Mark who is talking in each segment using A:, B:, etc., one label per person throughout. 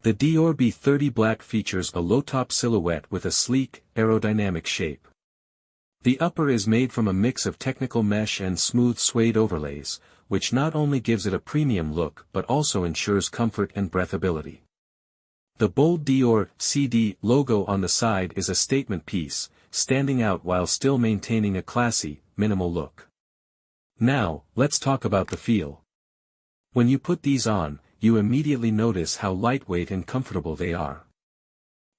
A: The Dior B30 Black features a low-top silhouette with a sleek, aerodynamic shape. The upper is made from a mix of technical mesh and smooth suede overlays, which not only gives it a premium look but also ensures comfort and breathability. The bold Dior CD logo on the side is a statement piece, standing out while still maintaining a classy, minimal look. Now, let's talk about the feel. When you put these on, you immediately notice how lightweight and comfortable they are.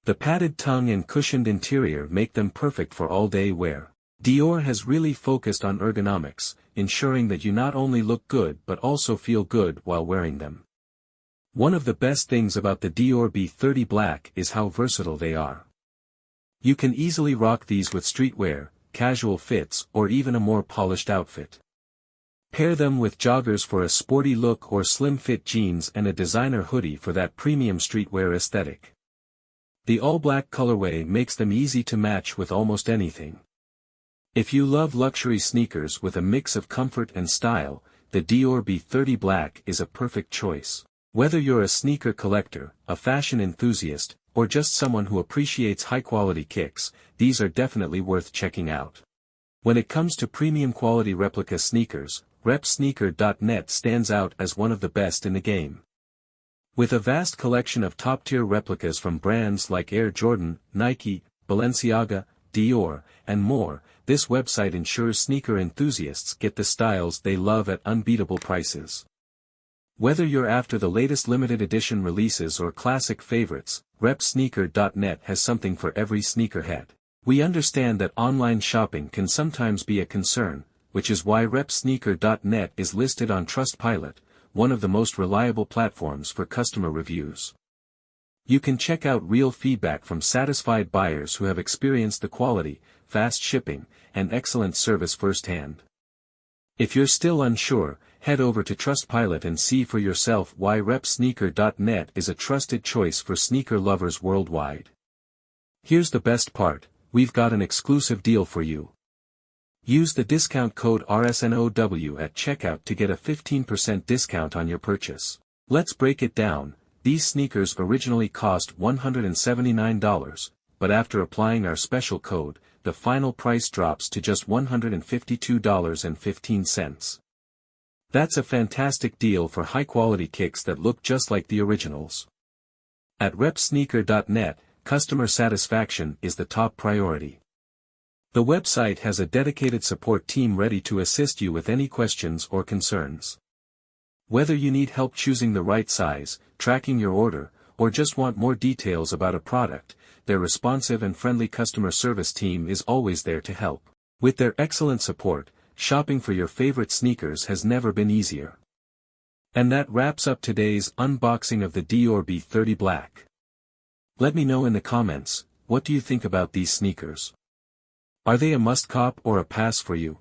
A: The padded tongue and cushioned interior make them perfect for all-day wear. Dior has really focused on ergonomics, ensuring that you not only look good but also feel good while wearing them. One of the best things about the Dior B30 Black is how versatile they are. You can easily rock these with streetwear, casual fits, or even a more polished outfit. Pair them with joggers for a sporty look or slim-fit jeans and a designer hoodie for that premium streetwear aesthetic. The all-black colorway makes them easy to match with almost anything. If you love luxury sneakers with a mix of comfort and style, the Dior B30 Black is a perfect choice. Whether you're a sneaker collector, a fashion enthusiast, or just someone who appreciates high-quality kicks, these are definitely worth checking out. When it comes to premium quality replica sneakers, Rsneaker.net stands out as one of the best in the game. With a vast collection of top-tier replicas from brands like Air Jordan, Nike, Balenciaga, Dior, and more, this website ensures sneaker enthusiasts get the styles they love at unbeatable prices. Whether you're after the latest limited edition releases or classic favorites, Rsneaker.net has something for every sneakerhead. We understand that online shopping can sometimes be a concern, which is why Rsneaker.net is listed on Trustpilot, one of the most reliable platforms for customer reviews. You can check out real feedback from satisfied buyers who have experienced the quality, fast shipping, and excellent service firsthand. If you're still unsure, head over to Trustpilot and see for yourself why Rsneaker.net is a trusted choice for sneaker lovers worldwide. Here's the best part, we've got an exclusive deal for you. Use the discount code RSNOW at checkout to get a 15% discount on your purchase. Let's break it down. These sneakers originally cost $179, but after applying our special code, the final price drops to just $152.15. That's a fantastic deal for high-quality kicks that look just like the originals. At Rsneaker.net, customer satisfaction is the top priority. The website has a dedicated support team ready to assist you with any questions or concerns. Whether you need help choosing the right size, tracking your order, or just want more details about a product, their responsive and friendly customer service team is always there to help. With their excellent support, shopping for your favorite sneakers has never been easier. And that wraps up today's unboxing of the Dior B30 Black. Let me know in the comments, what do you think about these sneakers? Are they a must-cop or a pass for you?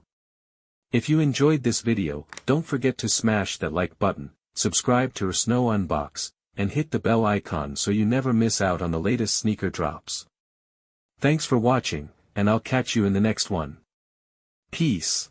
A: If you enjoyed this video, don't forget to smash that like button, subscribe to Rsnow Unbox, and hit the bell icon so you never miss out on the latest sneaker drops. Thanks for watching, and I'll catch you in the next one. Peace.